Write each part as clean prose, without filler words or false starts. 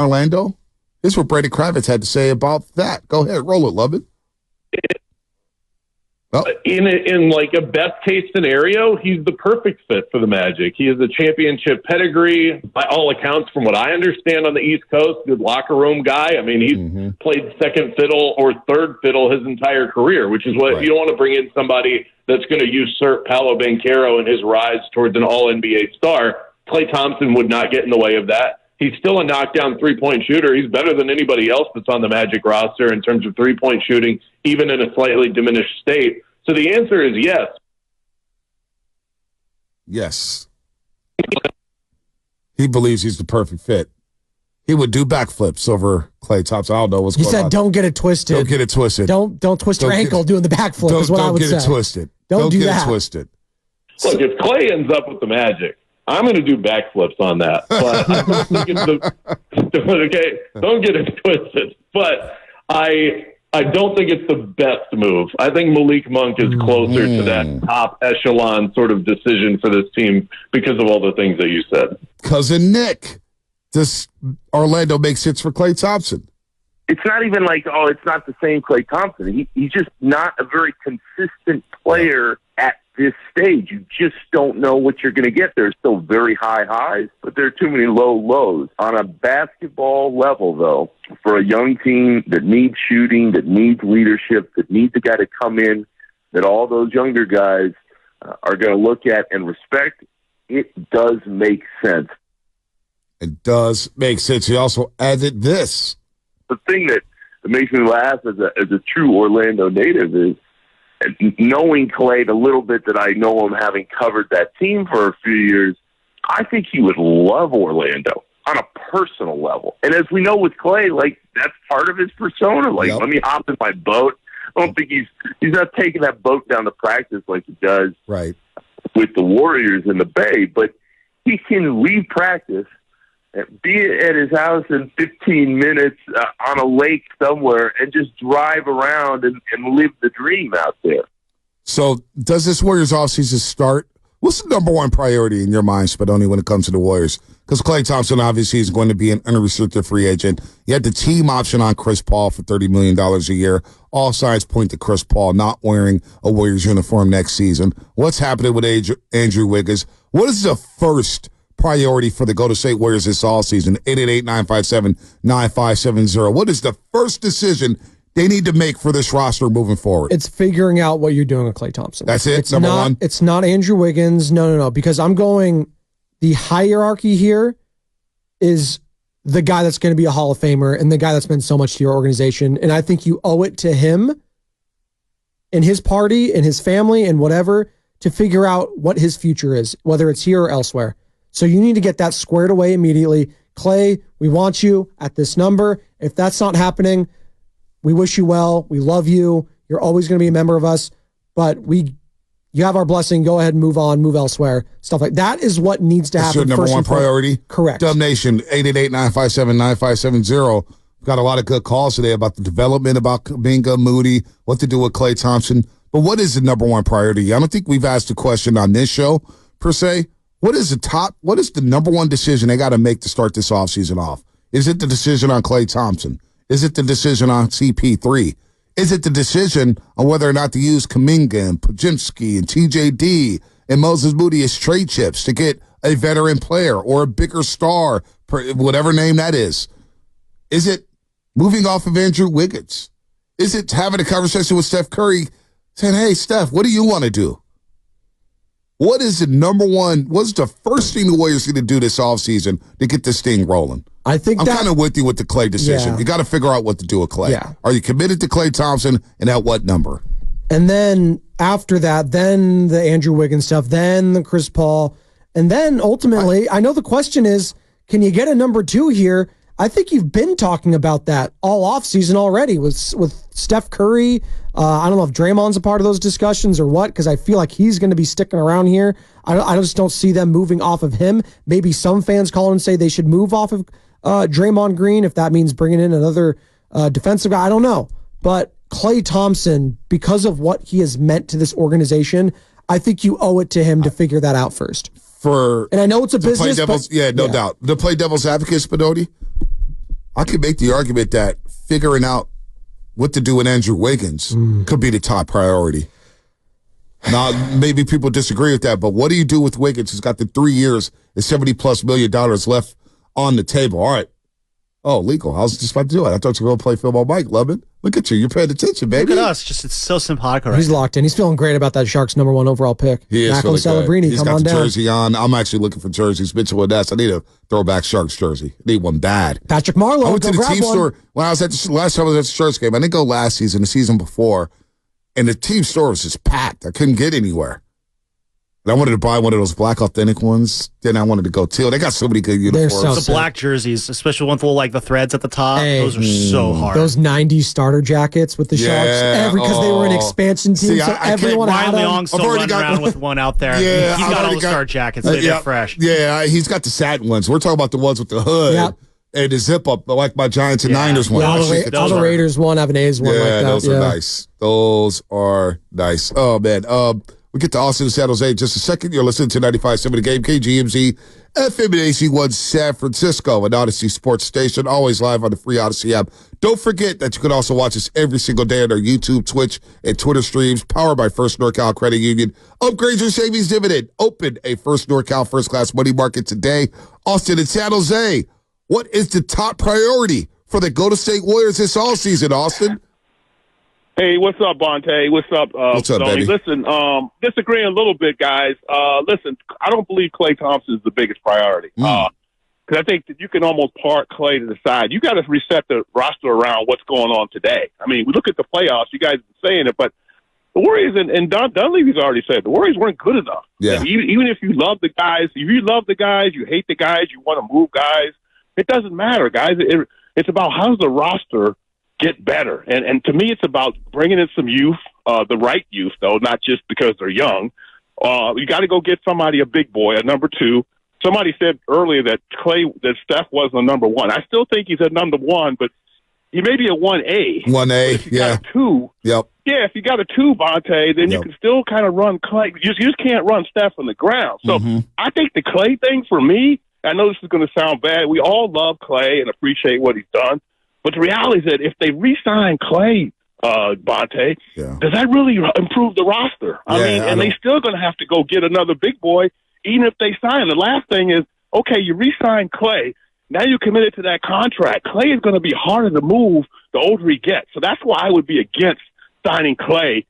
Orlando? Here's what Brady Kravitz had to say about that. Go ahead, roll it, love it. Oh. In like a best case scenario, he's the perfect fit for the Magic. He has a championship pedigree, by all accounts, from what I understand on the East Coast. Good locker room guy. I mean, he's played second fiddle or third fiddle his entire career, which is what you don't want to bring in somebody that's going to usurp Paolo Banchero in his rise towards an All-NBA star. Klay Thompson would not get in the way of that. He's still a knockdown three-point shooter. He's better than anybody else that's on the Magic roster in terms of three-point shooting, even in a slightly diminished state. So the answer is yes. Yes. He believes he's the perfect fit. He would do backflips over Klay Thompson. I don't know what's going on. He said, don't get it twisted. Don't get it twisted. Don't twist your ankle doing the backflip is what I would say. Don't get it twisted. Don't do get that. It twisted. Look, if Klay ends up with the Magic, I'm going to do backflips on that. But I don't think it's okay, don't get it twisted. But I don't think it's the best move. I think Malik Monk is closer to that top echelon sort of decision for this team because of all the things that you said. Cousin Nick, does Orlando make sense for Klay Thompson? It's not even like, it's not the same Klay Thompson. He's just not a very consistent player at this stage. You just don't know what you're going to get. There's still very high highs, but there are too many low lows. On a basketball level, though, for a young team that needs shooting, that needs leadership, that needs a guy to come in, that all those younger guys are going to look at and respect, it does make sense. It does make sense. He also added this. The thing that makes me laugh as a true Orlando native is, knowing Klay the little bit that I know him, having covered that team for a few years, I think he would love Orlando on a personal level. And as we know with Klay, like, that's part of his persona. Like, let me hop in my boat. I don't think he's not taking that boat down to practice like he does with the Warriors in the Bay, but he can leave practice, be at his house in 15 minutes on a lake somewhere and just drive around and live the dream out there. So does this Warriors offseason start? What's the number one priority in your mind, Spadoni, when it comes to the Warriors? Because Klay Thompson obviously is going to be an unrestricted free agent. You had the team option on Chris Paul for $30 million a year. All signs point to Chris Paul not wearing a Warriors uniform next season. What's happening with Andrew Wiggins? What is the first priority for the Golden State Warriors this offseason? 888-957-9570. What is the first decision they need to make for this roster moving forward? It's figuring out what you're doing with Klay Thompson. That's it, it's number one? It's not Andrew Wiggins. No. Because I'm going, the hierarchy here is the guy that's going to be a Hall of Famer and the guy that's meant so much to your organization. And I think you owe it to him and his party and his family and whatever to figure out what his future is, whether it's here or elsewhere. So you need to get that squared away immediately. Klay, we want you at this number. If that's not happening, we wish you well. We love you. You're always going to be a member of us. But you have our blessing. Go ahead and move on, move elsewhere. Stuff like that is what needs to happen. That's your number one priority? Correct. Dub Nation, 888-957-9570. We've got a lot of good calls today about the development, about Kuminga, Moody, what to do with Klay Thompson. But what is the number one priority? I don't think we've asked a question on this show, per se. What is the number one decision they got to make to start this offseason off? Is it the decision on Klay Thompson? Is it the decision on CP3? Is it the decision on whether or not to use Kuminga and Podziemski and TJD and Moses Moody as trade chips to get a veteran player or a bigger star, whatever name that is? Is it moving off of Andrew Wiggins? Is it having a conversation with Steph Curry saying, hey, Steph, what do you want to do? What is the number one? What's the first thing the Warriors going to do this offseason to get this thing rolling? I'm kind of with you with the Klay decision. Yeah. You got to figure out what to do with Klay. Yeah. Are you committed to Klay Thompson, and at what number? And then after that, then the Andrew Wiggins stuff, then the Chris Paul, and then ultimately, I know the question is, can you get a number two here? I think you've been talking about that all offseason already with Steph Curry. I don't know if Draymond's a part of those discussions or what, because I feel like he's going to be sticking around here. I just don't see them moving off of him. Maybe some fans call and say they should move off of Draymond Green, if that means bringing in another defensive guy. I don't know. But Klay Thompson, because of what he has meant to this organization, I think you owe it to him to figure that out first. And I know it's a business, no doubt. To play devil's advocate, Spadoni, I could make the argument that figuring out what to do with Andrew Wiggins could be the top priority. Now, maybe people disagree with that, but what do you do with Wiggins who's got the 3 years and $70+ million left on the table? All right. Oh, legal. I was just about to do it. I thought you were going to play Phil Mike, Lubin. Look at you. You're paying attention, baby. Look at us. Just it's so simpatico. He's locked in. He's feeling great about that Sharks #1 overall pick. He is feeling Celebrini, good. He's got the down. jersey on. I'm actually looking for jerseys. Mitchell Odess. I need a throwback Sharks jersey. I need one bad. Patrick Marleau. I went to the team store when I was at the last time I was at the Sharks game. I didn't go last season, the season before, and the team store was just packed. I couldn't get anywhere. And I wanted to buy one of those black authentic ones. Then I wanted to go teal. They got so many good uniforms. The black jerseys, especially ones with like the threads at the top. Hey, those are so hard. Those 90s starter jackets with the Sharks. Because they were an expansion team, so everyone had them. Ryan Leong's still running around with one out there. Yeah, he's got all the star jackets. They're fresh. Yeah, he's got the satin ones. We're talking about the ones with the hood and the zip up, like my Giants and Niners one. All the Raiders one have an A's one like that. Those are nice. Those are nice. Oh, man. We get to Austin and San Jose in just a second. You're listening to 95.7 The Game, KGMZ, FM and AC1 San Francisco, an Odyssey sports station, always live on the free Odyssey app. Don't forget that you can also watch us every single day on our YouTube, Twitch, and Twitter streams, powered by First NorCal Credit Union. Upgrade your savings dividend. Open a First NorCal first-class money market today. Austin and San Jose, what is the top priority for the Golden State Warriors this all season, Austin? Hey, what's up, Bonte? What's up, what's up, baby? Listen, disagreeing a little bit, guys. Listen, I don't believe Klay Thompson is the biggest priority. Because I think that you can almost park Klay to the side. You got to reset the roster around what's going on today. I mean, we look at the playoffs. You guys have been saying it, but the Warriors, and Don Dunleavy's already said, the Warriors weren't good enough. Yeah. Even if you love the guys, you hate the guys, you want to move guys, it doesn't matter, guys. It's about how does the roster get better. And to me, it's about bringing in some youth, the right youth, though, not just because they're young. You got to go get somebody, a big boy, a number 2. Somebody said earlier that Steph wasn't a number 1. I still think he's a number 1, but he may be a 1A. 1A, if you got a 2, yep. Yeah, if you got a 2, Bonte, then you can still kind of run Klay. You just can't run Steph on the ground. So I think the Klay thing for me, I know this is going to sound bad. We all love Klay and appreciate what he's done. But the reality is that if they re-sign Klay, Bonte, does that really improve the roster? They still going to have to go get another big boy, even if they sign. The last thing is, okay, you re-sign Klay. Now you're committed to that contract. Klay is going to be harder to move the older he gets. So that's why I would be against signing Klay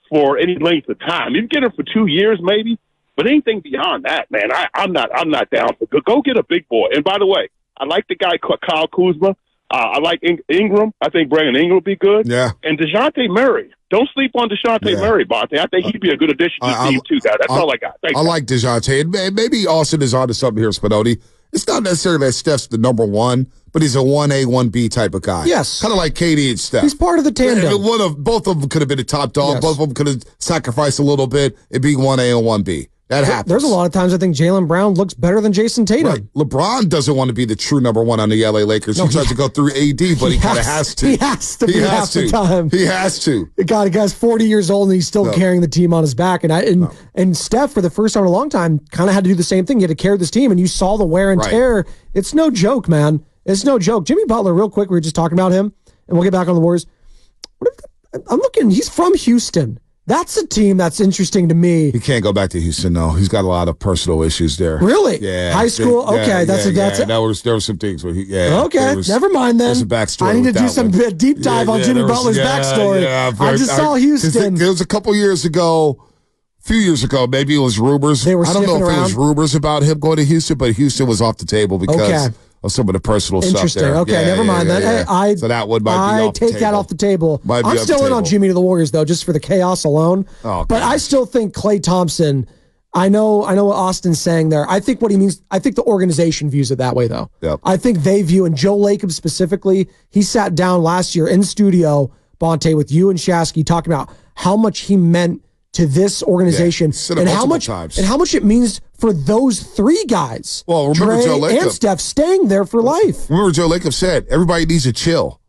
for any length of time. You can get him for 2 years maybe, but anything beyond that, man, I'm not down for good. Go get a big boy. And by the way, I like the guy Kyle Kuzma. I like Ingram. I think Brandon Ingram would be good. Yeah. And DeJounte Murray. Don't sleep on DeJounte Murray, Bonte. I think he'd be a good addition to the team, too, guys. That's all I got. Thanks, I like DeJounte. And maybe Austin is onto something here, Spinotti. It's not necessarily that Steph's the number 1, but he's a 1A, 1B type of guy. Yes. Kind of like KD and Steph. He's part of the tandem. Both of them could have been a top dog. Yes. Both of them could have sacrificed a little bit and be 1A and 1B. That happens. There's a lot of times I think Jaylen Brown looks better than Jason Tatum. Right. LeBron doesn't want to be the true number 1 on the LA Lakers. He tries to go through AD, but he kind of has to. He has to be half the time. He has to. God, the guy's 40 years old and he's still carrying the team on his back. And Steph, for the first time in a long time, kind of had to do the same thing. He had to carry this team, and you saw the wear and tear. It's no joke, man. It's no joke. Jimmy Butler, real quick, we were just talking about him, and we'll get back on the Warriors. I'm looking. He's from Houston. That's a team that's interesting to me. He can't go back to Houston, though. He's got a lot of personal issues there. Really? Yeah. High school? Okay. There were some things where okay. Never mind then. There's a backstory. I need to do some deep dive on Jimmy Butler's backstory. I just saw Houston. It was a couple years ago, few years ago, maybe it was rumors. They were I don't know if around. it was rumors about him going to Houston, but Houston was off the table because of some of the personal stuff there. Okay, never mind that. Hey, so that one might be off the table. I take that off the table. I'm still in on Jimmy to the Warriors, though, just for the chaos alone. Oh, but I still think Klay Thompson, I know what Austin's saying there. I think what he means, I think the organization views it that way, though. Yep. I think they view, and Joe Lacob specifically, he sat down last year in studio, Bonte, with you and Shasky, talking about how much he meant to this organization and how much it means for those 3 guys. Well, remember Dre Joe Lacob and Steph staying there for life. Remember Joe Lacob said, everybody needs to chill.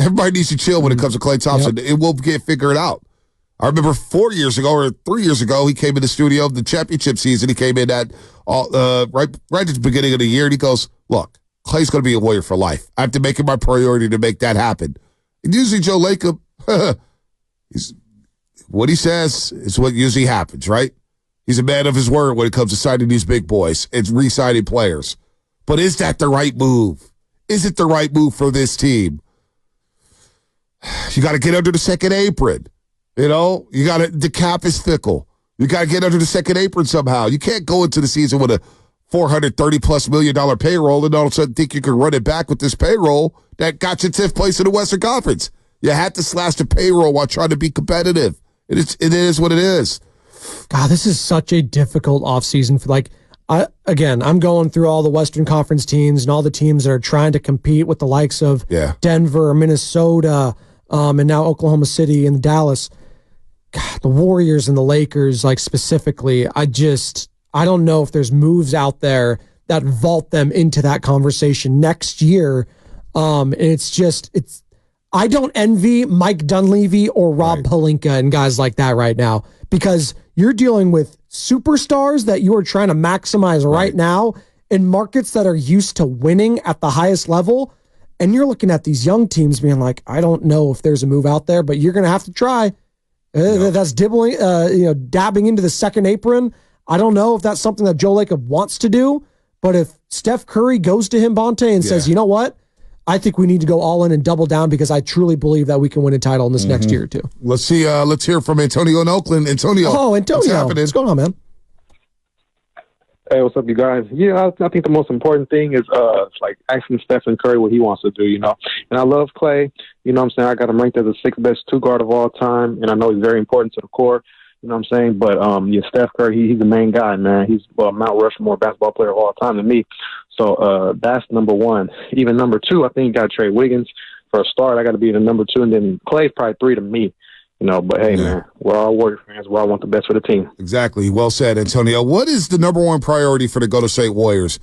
Everybody needs to chill when it comes to Klay Thompson. It will get figured out. I remember 4 years ago or 3 years ago, he came in the studio of the championship season. He came in at right at the beginning of the year, and he goes, look, Klay's going to be a Warrior for life. I have to make it my priority to make that happen. And usually Joe Lacob, what he says is what usually happens, right? He's a man of his word when it comes to signing these big boys and re-signing players. But is that the right move? Is it the right move for this team? You got to get under the second apron. You know, the cap is fickle. You got to get under the second apron somehow. You can't go into the season with a $430+ million payroll and all of a sudden think you can run it back with this payroll that got you 10th place in the Western Conference. You had to slash the payroll while trying to be competitive. It is what it is. God, this is such a difficult offseason for I'm going through all the Western Conference teams and all the teams that are trying to compete with the likes of Denver, Minnesota, and now Oklahoma City and Dallas. God, the Warriors and the Lakers, like specifically, I don't know if there's moves out there that vault them into that conversation next year. I don't envy Mike Dunleavy or Rob Pelinka and guys like that right now, because you're dealing with superstars that you are trying to maximize right now in markets that are used to winning at the highest level. And you're looking at these young teams being like, I don't know if there's a move out there, but you're going to have to try. That's dabbing into the second apron. I don't know if that's something that Joe Lacob wants to do, but if Steph Curry goes to him, Bonte, and says, you know what? I think we need to go all in and double down because I truly believe that we can win a title in this next year or two. Let's see. Let's hear from Antonio in Oakland. Antonio. Oh, Antonio. What's going on, man? Hey, what's up, you guys? Yeah, I think the most important thing is like asking Stephen Curry what he wants to do, you know. And I love Klay. You know what I'm saying? I got him ranked as the 6th best two-guard of all time, and I know he's very important to the core. You know what I'm saying? But Steph Curry, he's the main guy, man. He's Mount Rushmore basketball player of all time to me. So that's number one. Even number two, I think you got to trade Wiggins. For a start, I got to be the number 2, and then Klay's probably 3 to me. You know, but hey, man, we're all Warrior fans. We all want the best for the team. Exactly. Well said, Antonio. What is the number one priority for the Golden State Warriors